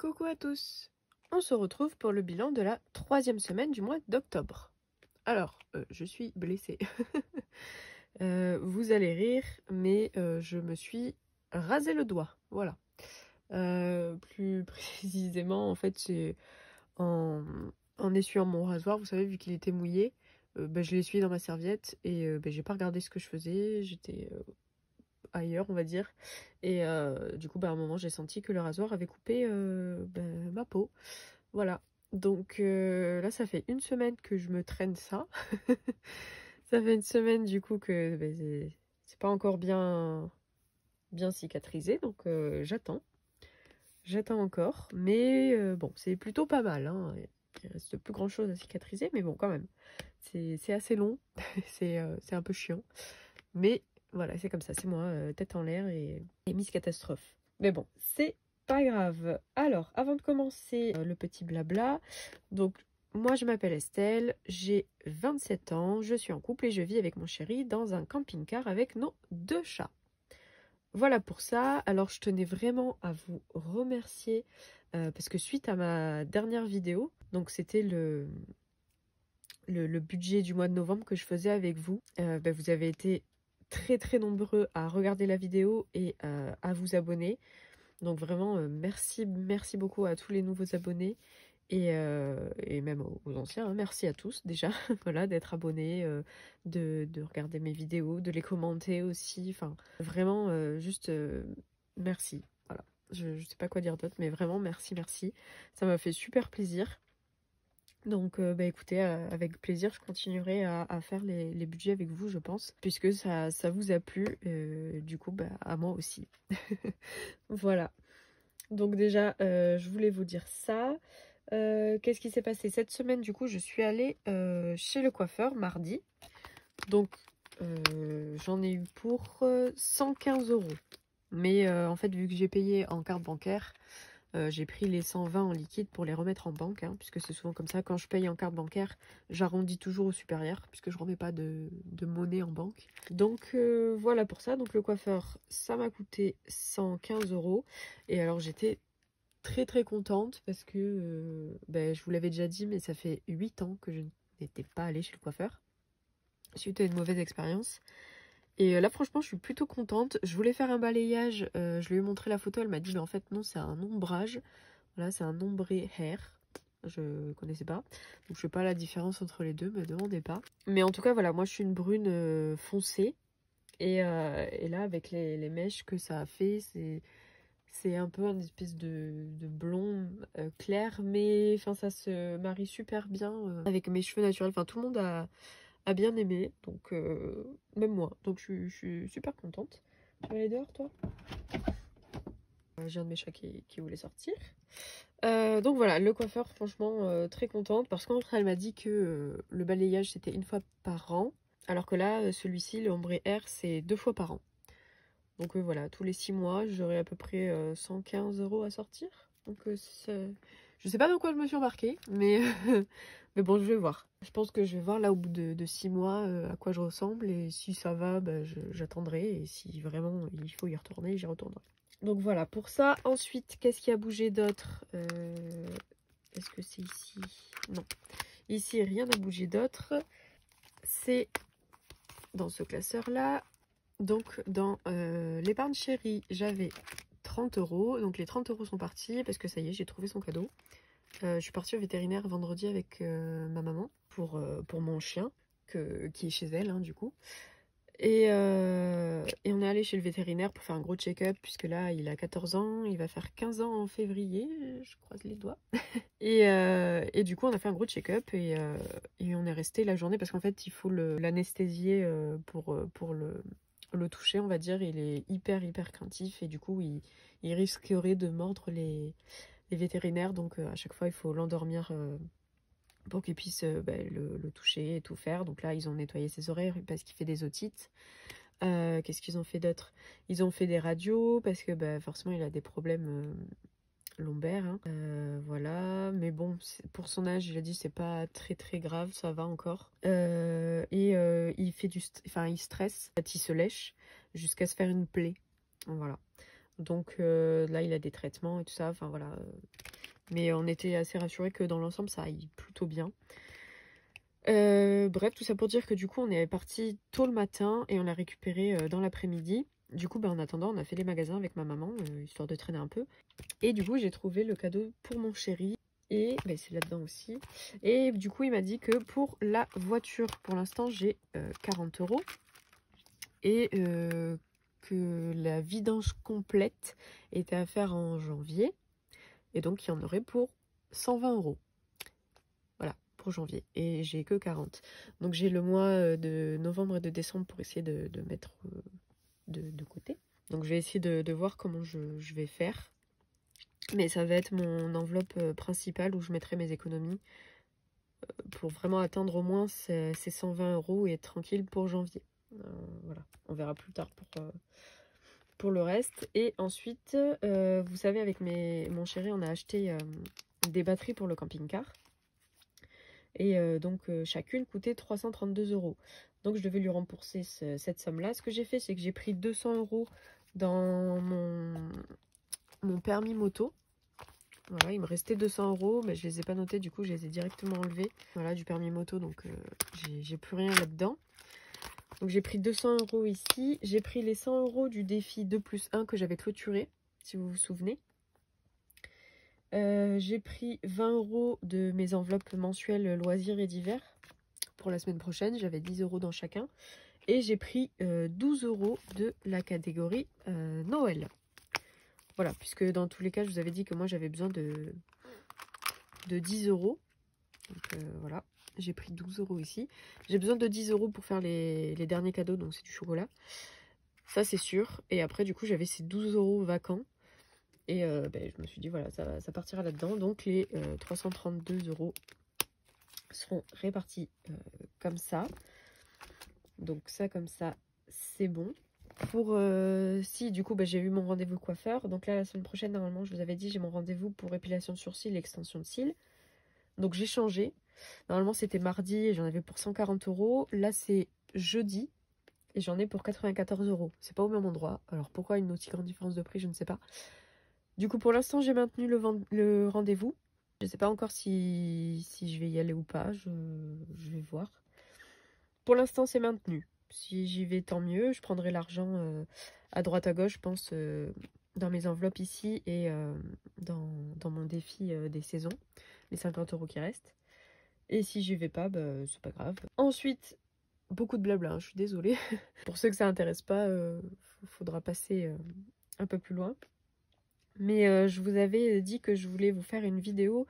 Coucou à tous. On se retrouve pour le bilan de la 3e semaine du mois d'octobre. Alors, je suis blessée. Vous allez rire, mais je me suis rasé le doigt, voilà. Plus précisément, en fait, c'est en essuyant mon rasoir, vous savez, vu qu'il était mouillé, je l'ai essuyé dans ma serviette et j'ai pas regardé ce que je faisais, j'étais ailleurs, on va dire. Et du coup, à un moment, j'ai senti que le rasoir avait coupé ma peau. Voilà. Donc là, ça fait une semaine que je me traîne ça. Ça fait une semaine, du coup, que c'est pas encore bien cicatrisé. Donc j'attends. J'attends encore. Mais bon, c'est plutôt pas mal, hein. Il reste plus grand chose à cicatriser, mais bon, quand même. C'est assez long. C'est un peu chiant. Mais voilà, c'est comme ça, c'est moi, tête en l'air et Miss Catastrophe. Mais bon, c'est pas grave. Alors, avant de commencer le petit blabla, donc moi je m'appelle Estelle, j'ai 27 ans, je suis en couple et je vis avec mon chéri dans un camping-car avec nos 2 chats. Voilà pour ça. Alors je tenais vraiment à vous remercier parce que suite à ma dernière vidéo, donc c'était le budget du mois de novembre que je faisais avec vous, vous avez été très nombreux à regarder la vidéo et à vous abonner. Donc vraiment merci beaucoup à tous les nouveaux abonnés et même aux anciens, hein. Merci à tous déjà voilà, d'être abonnés, de regarder mes vidéos, de les commenter aussi. Enfin vraiment juste merci. Voilà. Je sais pas quoi dire d'autre, mais vraiment merci. Ça m'a fait super plaisir. Donc écoutez, avec plaisir, je continuerai à faire les budgets avec vous, je pense, puisque ça vous a plu, du coup, à moi aussi. Voilà. Donc déjà, je voulais vous dire ça. Qu'est-ce qui s'est passé cette semaine? Du coup, je suis allée chez le coiffeur mardi. Donc, j'en ai eu pour 115 €. Mais en fait, vu que j'ai payé en carte bancaire, j'ai pris les 120 en liquide pour les remettre en banque, hein, puisque c'est souvent comme ça. Quand je paye en carte bancaire, j'arrondis toujours au supérieur, puisque je remets pas de monnaie en banque. Donc voilà pour ça. Donc le coiffeur, ça m'a coûté 115 €. Et alors j'étais très contente parce que je vous l'avais déjà dit, mais ça fait 8 ans que je n'étais pas allée chez le coiffeur suite à une mauvaise expérience. Et là franchement je suis plutôt contente. Je voulais faire un balayage, je lui ai montré la photo, elle m'a dit mais en fait non, c'est un ombrage. Voilà, c'est un ombre hair. Je connaissais pas. Donc je sais pas la différence entre les deux, me demandez pas. Mais en tout cas voilà, moi je suis une brune foncée. Et là avec les mèches que ça a fait, c'est un peu une espèce de blond clair. Mais enfin ça se marie super bien avec mes cheveux naturels. Enfin tout le monde a bien aimé, donc même moi, donc je suis super contente. Tu vas aller dehors toi? J'ai un de mes chats qui voulait sortir. Donc voilà, le coiffeur, franchement très contente, parce qu'entre elle m'a dit que le balayage c'était une fois par an, alors que là celui-ci, le ombre air, c'est 2 fois par an. Donc voilà, tous les 6 mois j'aurai à peu près 115 € à sortir. Donc je sais pas dans quoi je me suis embarquée, mais mais bon, je vais voir. Je pense que je vais voir là au bout de 6 mois à quoi je ressemble, et si ça va, j'attendrai, et si vraiment il faut y retourner, j'y retournerai. Donc voilà pour ça. Ensuite, qu'est-ce qui a bougé d'autre? Est-ce que c'est ici? Non. Ici, rien n'a bougé d'autre. C'est dans ce classeur-là. Donc dans l'épargne chérie, j'avais 30 €. Donc les 30 € sont partis parce que ça y est, j'ai trouvé son cadeau. Je suis partie au vétérinaire vendredi avec ma maman pour mon chien qui est chez elle, hein, du coup. Et on est allé chez le vétérinaire pour faire un gros check-up, puisque là il a 14 ans, il va faire 15 ans en février, je croise les doigts. Et du coup on a fait un gros check-up et on est resté la journée parce qu'en fait il faut l'anesthésier pour le toucher, on va dire. Il est hyper craintif et du coup il risquerait de mordre les vétérinaires, donc à chaque fois il faut l'endormir pour qu'ils puissent le toucher et tout faire. Donc là ils ont nettoyé ses oreilles parce qu'il fait des otites. Qu'est-ce qu'ils ont fait d'autre? Ils ont fait des radios parce que forcément il a des problèmes lombaires, hein. Voilà, mais bon, pour son âge, il a dit c'est pas très grave, ça va encore. Il fait il stresse, en fait, il se lèche jusqu'à se faire une plaie. Voilà. Donc là il a des traitements et tout ça, enfin voilà. Mais on était assez rassurés que dans l'ensemble, ça aille plutôt bien. Bref, tout ça pour dire que du coup, on est parti tôt le matin et on l'a récupéré dans l'après-midi. Du coup, en attendant, on a fait les magasins avec ma maman, histoire de traîner un peu. Et du coup, j'ai trouvé le cadeau pour mon chéri. Et c'est là-dedans aussi. Et du coup, il m'a dit que pour la voiture, pour l'instant, j'ai 40 €. Et que la vidange complète était à faire en janvier. Et donc, il y en aurait pour 120 €. Voilà, pour janvier. Et j'ai que 40. Donc, j'ai le mois de novembre et de décembre pour essayer de mettre de côté. Donc, je vais essayer de voir comment je vais faire. Mais ça va être mon enveloppe principale où je mettrai mes économies pour vraiment atteindre au moins ces 120 € et être tranquille pour janvier. Voilà, on verra plus tard pour le reste. Et ensuite, vous savez, avec mon chéri, on a acheté des batteries pour le camping-car. Et donc, chacune coûtait 332 €. Donc, je devais lui rembourser cette somme-là. Ce que j'ai fait, c'est que j'ai pris 200 € dans mon permis moto. Voilà, il me restait 200 €, mais je les ai pas notés, du coup, je les ai directement enlevés. Voilà, du permis moto, donc j'ai plus rien là-dedans. Donc, j'ai pris 200 € ici. J'ai pris les 100 € du défi 2+1 que j'avais clôturé, si vous vous souvenez. J'ai pris 20 € de mes enveloppes mensuelles loisirs et divers pour la semaine prochaine. J'avais 10 € dans chacun. Et j'ai pris 12 € de la catégorie Noël. Voilà, puisque dans tous les cas, je vous avais dit que moi, j'avais besoin de 10 €. Donc voilà, j'ai pris 12 € ici. J'ai besoin de 10 € pour faire les derniers cadeaux, donc c'est du chocolat. Ça, c'est sûr. Et après, du coup, j'avais ces 12 € vacants. Et je me suis dit, voilà, ça partira là-dedans. Donc les 332 € seront répartis comme ça. Donc ça, comme ça, c'est bon. Pour si du coup j'ai eu mon rendez-vous coiffeur, donc là la semaine prochaine normalement je vous avais dit j'ai mon rendez-vous pour épilation de sourcils et extension de cils, donc j'ai changé. Normalement c'était mardi et j'en avais pour 140 €, là c'est jeudi et j'en ai pour 94 €. C'est pas au même endroit, alors pourquoi une aussi grande différence de prix, je ne sais pas. Du coup pour l'instant j'ai maintenu le rendez-vous, je sais pas encore si je vais y aller ou pas, je vais voir. Pour l'instant c'est maintenu. Si j'y vais, tant mieux. Je prendrai l'argent à droite à gauche, je pense, dans mes enveloppes ici et dans mon défi des saisons, les 50 € qui restent. Et si j'y vais pas, c'est pas grave. Ensuite, beaucoup de blabla, hein, je suis désolée. Pour ceux que ça intéresse pas, faudra passer un peu plus loin. Mais je vous avais dit que je voulais vous faire une vidéo.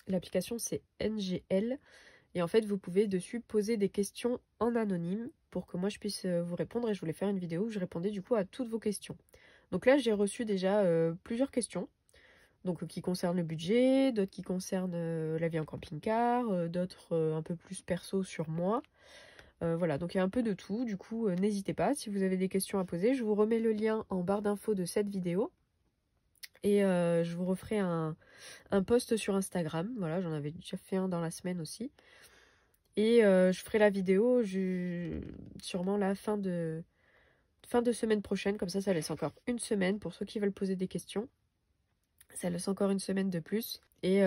L'application, c'est NGL. Et en fait, vous pouvez dessus poser des questions en anonyme pour que moi je puisse vous répondre. Et je voulais faire une vidéo où je répondais du coup à toutes vos questions. Donc là, j'ai reçu déjà plusieurs questions. Donc qui concernent le budget, d'autres qui concernent la vie en camping-car, d'autres un peu plus perso sur moi. Voilà, donc il y a un peu de tout. Du coup, n'hésitez pas si vous avez des questions à poser. Je vous remets le lien en barre d'infos de cette vidéo. Et je vous referai un post sur Instagram. Voilà, j'en avais déjà fait un dans la semaine aussi. Et je ferai la vidéo sûrement la fin de semaine prochaine. Comme ça laisse encore une semaine pour ceux qui veulent poser des questions. Ça laisse encore une semaine de plus. Et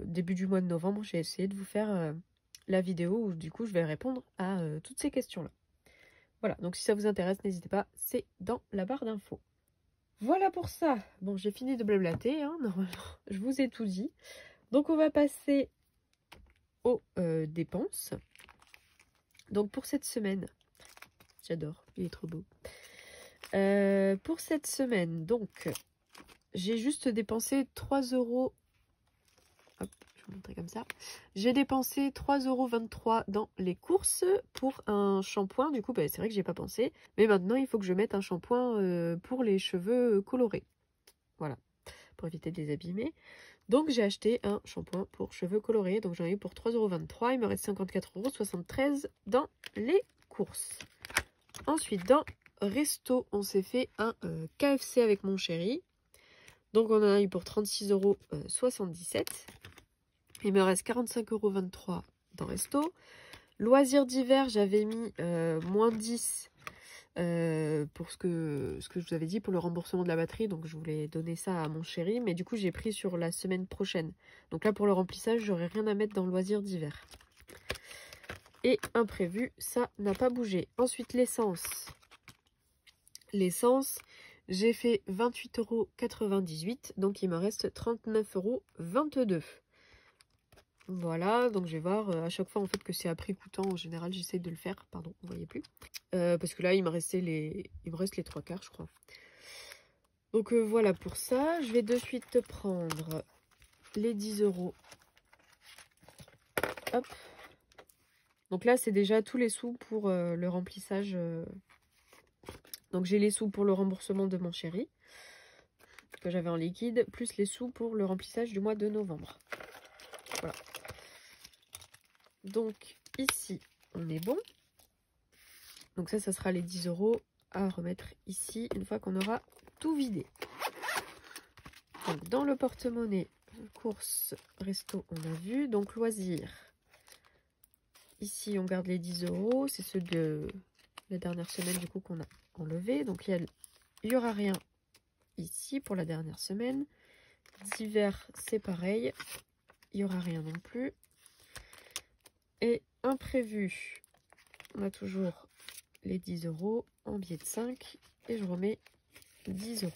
début du mois de novembre, j'ai essayé de vous faire la vidéo où du coup je vais répondre à toutes ces questions-là. Voilà, donc si ça vous intéresse, n'hésitez pas, c'est dans la barre d'infos. Voilà pour ça. Bon, j'ai fini de blablater, hein, normalement. Je vous ai tout dit. Donc on va passer aux dépenses. Donc pour cette semaine, j'adore, il est trop beau. Pour cette semaine, donc, j'ai juste dépensé 3 €. Hop, je vais vous montrer comme ça. J'ai dépensé 3,23 € dans les courses pour un shampoing. Du coup, c'est vrai que j'ai pas pensé. Mais maintenant, il faut que je mette un shampoing pour les cheveux colorés. Voilà, pour éviter de les abîmer. Donc j'ai acheté un shampoing pour cheveux colorés. Donc j'en ai eu pour 3,23 €. Il me reste 54,73 € dans les courses. Ensuite, dans resto, on s'est fait un KFC avec mon chéri. Donc on en a eu pour 36,77 €. Il me reste 45,23 € dans resto. Loisirs d'hiver, j'avais mis moins 10 pour ce que je vous avais dit pour le remboursement de la batterie. Donc je voulais donner ça à mon chéri, mais du coup j'ai pris sur la semaine prochaine. Donc là pour le remplissage, j'aurai rien à mettre dans le loisir d'hiver. Et imprévu, ça n'a pas bougé. Ensuite l'essence. L'essence, j'ai fait 28,98 €, donc il me reste 39,22 €. Voilà, donc je vais voir à chaque fois en fait que c'est à prix coûtant. En général, j'essaie de le faire. Pardon, vous voyez plus. Parce que là, il me reste les 3/4, je crois. Donc voilà pour ça. Je vais de suite prendre les 10 €. Hop. Donc là, c'est déjà tous les sous pour le remplissage. Donc j'ai les sous pour le remboursement de mon chéri, que j'avais en liquide, plus les sous pour le remplissage du mois de novembre. Voilà. Donc ici, on est bon. Donc ça sera les 10 € à remettre ici une fois qu'on aura tout vidé. Donc dans le porte-monnaie, courses, resto, on a vu. Donc loisirs. Ici, on garde les 10 €. C'est ceux de la dernière semaine du coup qu'on a enlevé. Donc il y aura rien ici pour la dernière semaine. D'hiver, c'est pareil. Il n'y aura rien non plus. Et imprévu, on a toujours les 10 € en billet de 5 et je remets 10 €.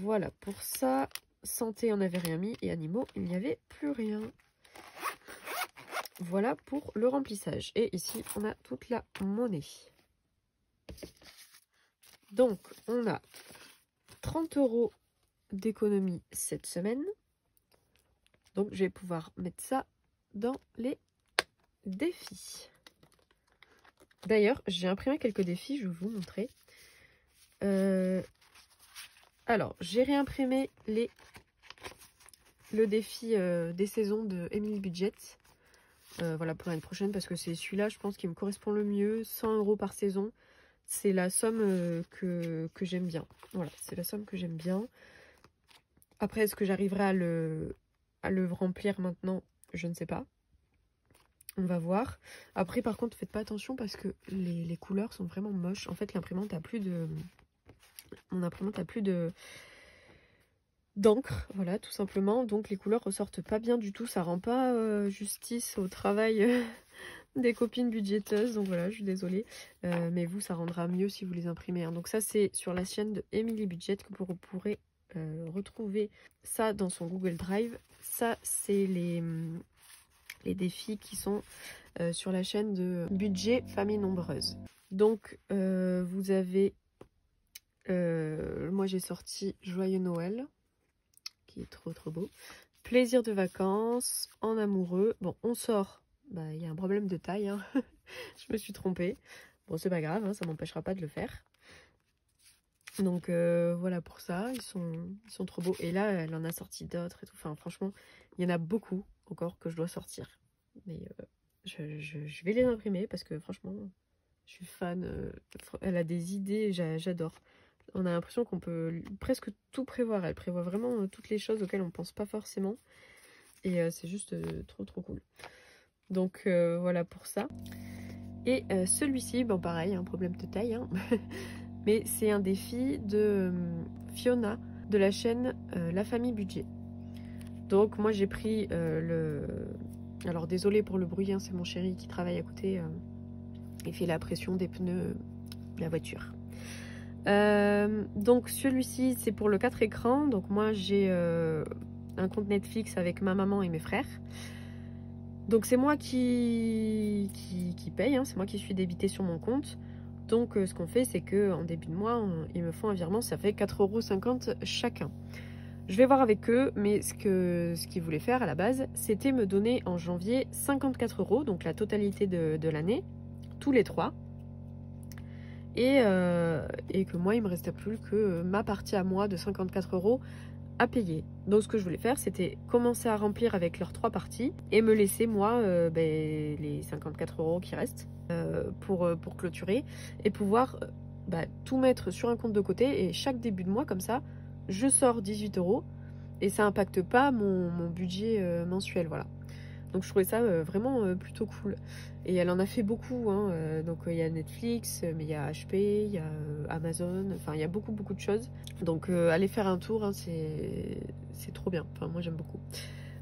Voilà pour ça. Santé, on n'avait rien mis et animaux, il n'y avait plus rien. Voilà pour le remplissage. Et ici, on a toute la monnaie. Donc, on a 30 € d'économie cette semaine. Donc, je vais pouvoir mettre ça dans les défis. D'ailleurs, j'ai imprimé quelques défis, je vais vous montrer. Alors, j'ai réimprimé le défi des saisons de Emily Budget. Voilà, pour l'année prochaine, parce que c'est celui-là, je pense, qui me correspond le mieux. 100 € par saison, c'est la somme que j'aime bien. Voilà, c'est la somme que j'aime bien. Après, est-ce que j'arriverai à le remplir maintenant? Je ne sais pas. On va voir. Après, par contre, faites pas attention parce que les couleurs sont vraiment moches. En fait, l'imprimante a plus de... Mon imprimante a plus d'encre, voilà, tout simplement. Donc, les couleurs ressortent pas bien du tout. Ça rend pas justice au travail des copines budgéteuses. Donc, voilà, je suis désolée. Mais vous, ça rendra mieux si vous les imprimez. Hein. Donc, ça, c'est sur la chaîne de Emily Budget que vous pourrez retrouver ça dans son Google Drive. Ça, c'est les défis qui sont sur la chaîne de Budget Famille Nombreuse. Donc, vous avez... moi, j'ai sorti Joyeux Noël, qui est trop trop beau. Plaisir de vacances, en amoureux. Bon, on sort. Bah, il y a un problème de taille. Hein. Je me suis trompée. Bon, c'est pas grave, hein, ça m'empêchera pas de le faire. Donc, voilà pour ça. Ils sont trop beaux. Et là, elle en a sorti d'autres et tout. Enfin, franchement, il y en a beaucoup encore que je dois sortir. Mais je vais les imprimer parce que franchement, je suis fan. Elle a des idées, j'adore. On a l'impression qu'on peut presque tout prévoir. Elle prévoit vraiment toutes les choses auxquelles on ne pense pas forcément. Et c'est juste trop trop cool. Donc voilà pour ça. Et celui-ci, bon pareil, un problème de taille. Hein. Mais c'est un défi de Fiona de la chaîne La Famille Budget. Donc moi j'ai pris Alors désolé pour le bruit, hein, c'est mon chéri qui travaille à côté. Il fait la pression des pneus de la voiture. Donc celui-ci c'est pour le 4 écrans. Donc moi j'ai un compte Netflix avec ma maman et mes frères. Donc c'est moi qui paye, hein, c'est moi qui suis débité sur mon compte. Donc ce qu'on fait c'est que en début de mois ils me font un virement, ça fait 4,50 € chacun. Je vais voir avec eux, mais ce qu'ils voulaient faire à la base, c'était me donner en janvier 54 €, donc la totalité de l'année, tous les 3. Et que moi, il me restait plus que ma partie à moi de 54 € à payer. Donc ce que je voulais faire, c'était commencer à remplir avec leurs 3 parties et me laisser moi les 54 € qui restent pour clôturer et pouvoir tout mettre sur un compte de côté et chaque début de mois comme ça, je sors 18 € et ça impacte pas mon budget mensuel, voilà. Donc je trouvais ça vraiment plutôt cool. Et elle en a fait beaucoup, hein. Donc il y a Netflix, mais il y a HP, il y a Amazon, enfin il y a beaucoup de choses. Donc allez faire un tour, hein, c'est trop bien. Enfin moi j'aime beaucoup.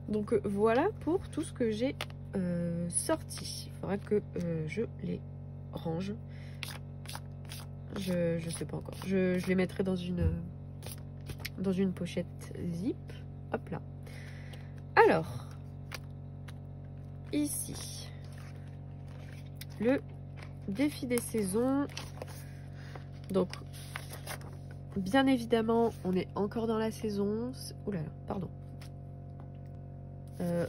Donc voilà pour tout ce que j'ai sorti. Il faudra que je les range. Je sais pas encore. Je les mettrai dans une pochette zip. Hop là. Alors, ici, le défi des saisons. Donc, bien évidemment, on est encore dans la saison. Ouh là là, pardon.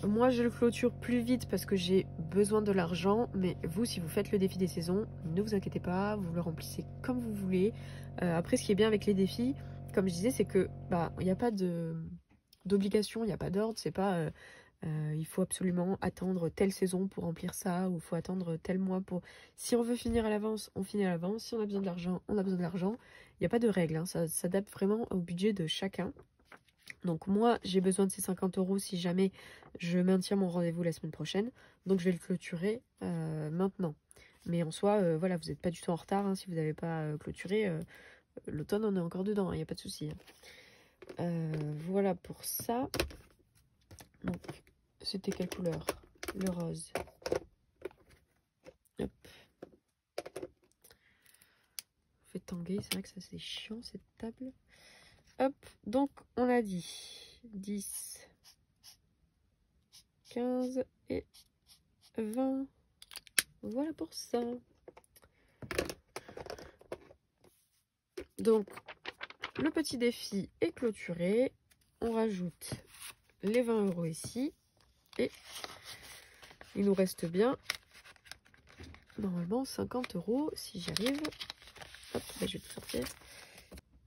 Moi, je le clôture plus vite parce que j'ai besoin de l'argent. Mais vous, si vous faites le défi des saisons, ne vous inquiétez pas, vous le remplissez comme vous voulez. Après, ce qui est bien avec les défis, comme je disais, c'est que il n'y a pas d'obligation, il n'y a pas d'ordre. C'est pas il faut absolument attendre telle saison pour remplir ça, ou il faut attendre tel mois pour... Si on veut finir à l'avance, on finit à l'avance. Si on a besoin de l'argent, on a besoin de l'argent. Il n'y a pas de règle, hein. Ça s'adapte vraiment au budget de chacun. Donc moi, j'ai besoin de ces 50 € si jamais je maintiens mon rendez-vous la semaine prochaine. Donc je vais le clôturer maintenant. Mais en soi, voilà, vous n'êtes pas du tout en retard, hein, si vous n'avez pas clôturé. L'automne, on est encore dedans, il n'y a pas de souci. Voilà pour ça. Donc, c'était quelle couleur? Le rose. Hop. Fait tanguer, c'est vrai que ça c'est chiant cette table. Hop, donc on a dit 10, 15 et 20. Voilà pour ça. Donc, le petit défi est clôturé. On rajoute les 20 € ici. Et il nous reste bien, normalement, 50 € si j'y arrive. Hop, là, je vais tout sortir.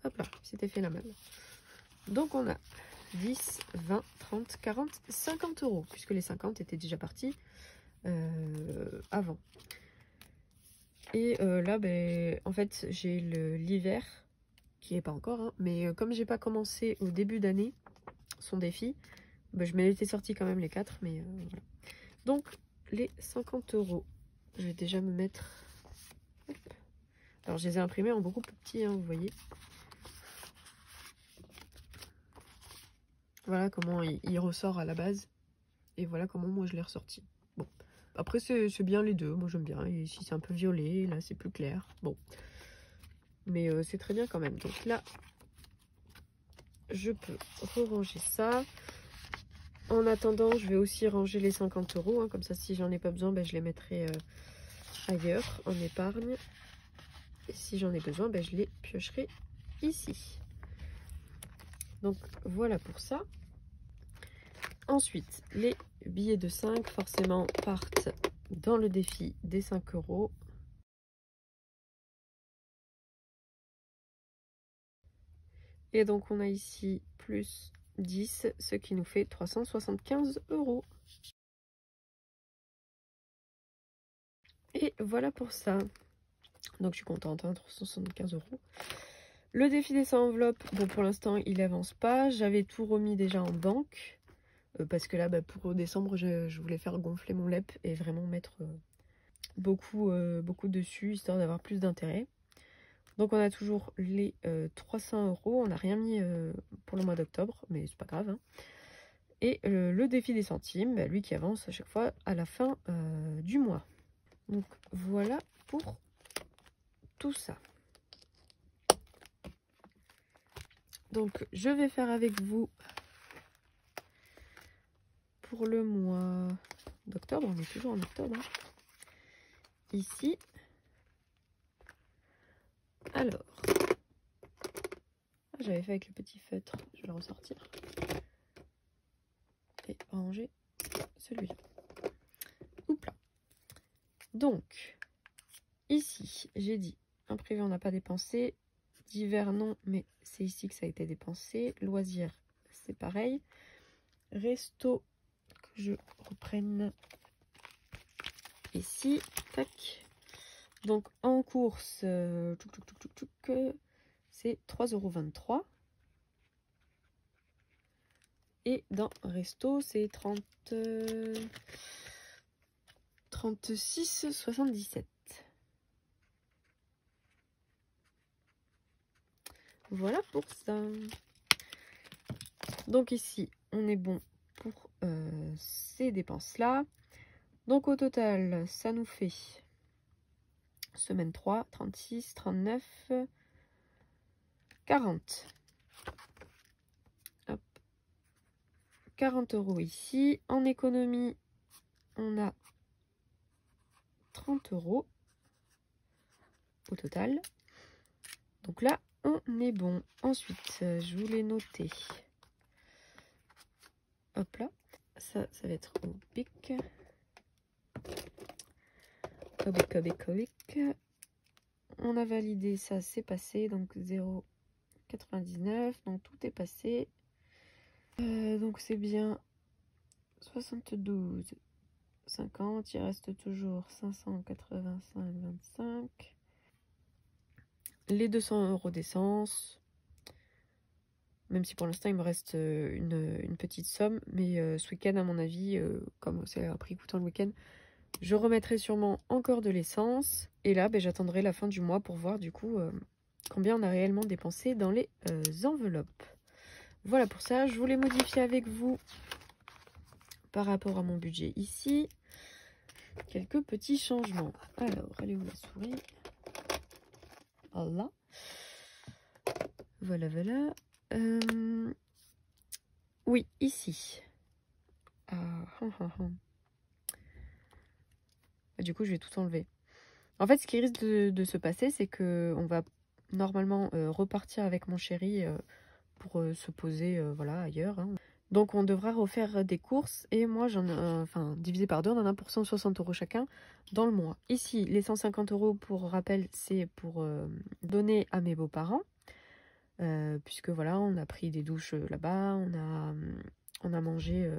Hop là, c'était fait la main. Donc, on a 10, 20, 30, 40, 50 €, puisque les 50 étaient déjà partis avant. Et là, en fait, j'ai l'hiver, qui est pas encore, hein, mais comme j'ai pas commencé au début d'année son défi, je m'étais sorti quand même les 4, mais voilà. Donc, les 50 €, je vais déjà me mettre... Hop. Alors, je les ai imprimés en beaucoup plus petit, hein, vous voyez. Voilà comment il ressort à la base. Et voilà comment moi je l'ai ressorti. Bon, après c'est bien les deux, moi j'aime bien. Et ici c'est un peu violet, là c'est plus clair. Bon, mais c'est très bien quand même. Donc là, je peux ranger ça. En attendant, je vais aussi ranger les 50 €, hein, comme ça si j'en ai pas besoin, je les mettrai ailleurs en épargne. Et si j'en ai besoin, je les piocherai ici. Donc voilà pour ça. Ensuite, les billets de 5 forcément partent dans le défi des 5 €. Et donc on a ici plus 10, ce qui nous fait 375 €. Et voilà pour ça. Donc je suis contente, hein, 375 €. Le défi des 100 enveloppes, bon pour l'instant il avance pas. J'avais tout remis déjà en banque. Parce que là, pour décembre, je voulais faire gonfler mon LEP et vraiment mettre beaucoup dessus, histoire d'avoir plus d'intérêt. Donc on a toujours les 300 €. On n'a rien mis pour le mois d'octobre, mais c'est pas grave, hein. Et le défi des centimes, lui qui avance à chaque fois à la fin du mois. Donc voilà pour tout ça. Donc je vais faire avec vous pour le mois d'octobre. On est toujours en octobre, hein. Ici. Alors, j'avais fait avec le petit feutre, je vais le ressortir et ranger celui-là. Oups là. Donc, ici, j'ai dit, imprévu, on n'a pas dépensé. Divers, non, mais c'est ici que ça a été dépensé. Loisirs, c'est pareil. Resto, que je reprenne ici. Tac. Donc, en course, c'est 3,23 €. Et dans resto, c'est 36,77. Voilà pour ça. Donc ici, on est bon pour ces dépenses-là. Donc au total, ça nous fait semaine 3, 36, 39, 40. Hop. 40 € ici. En économie, on a 30 € au total. Donc là, on est bon. Ensuite, je voulais noter. Hop là. Ça va être au bic. Cobic. On a validé ça, c'est passé. Donc 0,99. Donc tout est passé. Donc c'est bien 72,50. Il reste toujours 585,25. Les 200 € d'essence. Même si pour l'instant il me reste une petite somme. Mais ce week-end, à mon avis, comme c'est un prix coûtant le week-end, je remettrai sûrement encore de l'essence. Et là, j'attendrai la fin du mois pour voir du coup combien on a réellement dépensé dans les enveloppes. Voilà pour ça. Je voulais modifier avec vous par rapport à mon budget ici. Quelques petits changements. Alors, allez où la souris? Voilà. Voilà. Oui, ici. Du coup, je vais tout enlever. En fait, ce qui risque de se passer, c'est que on va normalement repartir avec mon chéri pour se poser voilà, ailleurs. Hein. Donc, on devra refaire des courses. Et moi, divisé par 2, on en a pour 160 € chacun dans le mois. Ici, les 150 € pour rappel, c'est pour donner à mes beaux-parents. Puisque voilà, on a pris des douches là-bas. On a mangé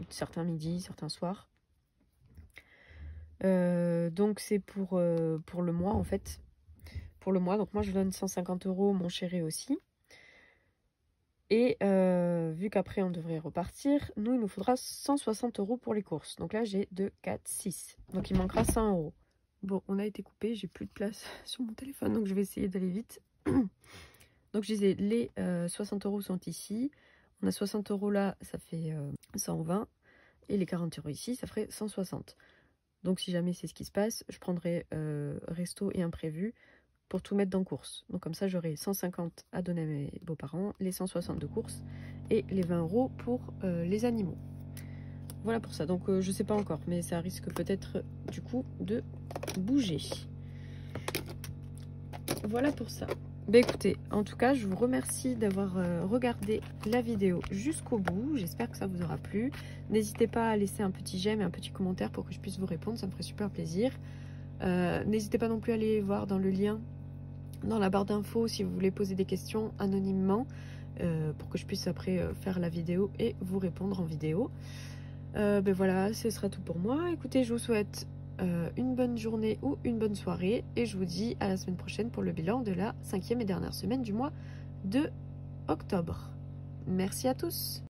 certains midis, certains soirs. Donc c'est pour le mois en fait. Pour le mois, donc moi je donne 150 €, mon chéri aussi. Et vu qu'après on devrait repartir, il nous faudra 160 € pour les courses. Donc là j'ai 2, 4, 6. Donc il manquera 100 €. Bon, on a été coupé, j'ai plus de place sur mon téléphone, donc je vais essayer d'aller vite. Donc je disais, les 60 € sont ici. On a 60 € là, ça fait 120. Et les 40 € ici, ça ferait 160. Donc si jamais c'est ce qui se passe, je prendrai resto et imprévu pour tout mettre dans course. Donc comme ça, j'aurai 150 à donner à mes beaux-parents, les 160 de course et les 20 € pour les animaux. Voilà pour ça. Donc je sais pas encore, mais ça risque peut-être du coup de bouger. Voilà pour ça. Écoutez, en tout cas, je vous remercie d'avoir regardé la vidéo jusqu'au bout. J'espère que ça vous aura plu. N'hésitez pas à laisser un petit j'aime et un petit commentaire pour que je puisse vous répondre. Ça me ferait super plaisir. N'hésitez pas non plus à aller voir dans le lien, dans la barre d'infos, si vous voulez poser des questions anonymement, pour que je puisse après faire la vidéo et vous répondre en vidéo. Voilà, ce sera tout pour moi. Écoutez, je vous souhaite une bonne journée ou une bonne soirée et je vous dis à la semaine prochaine pour le bilan de la 5e et dernière semaine du mois de octobre. Merci à tous.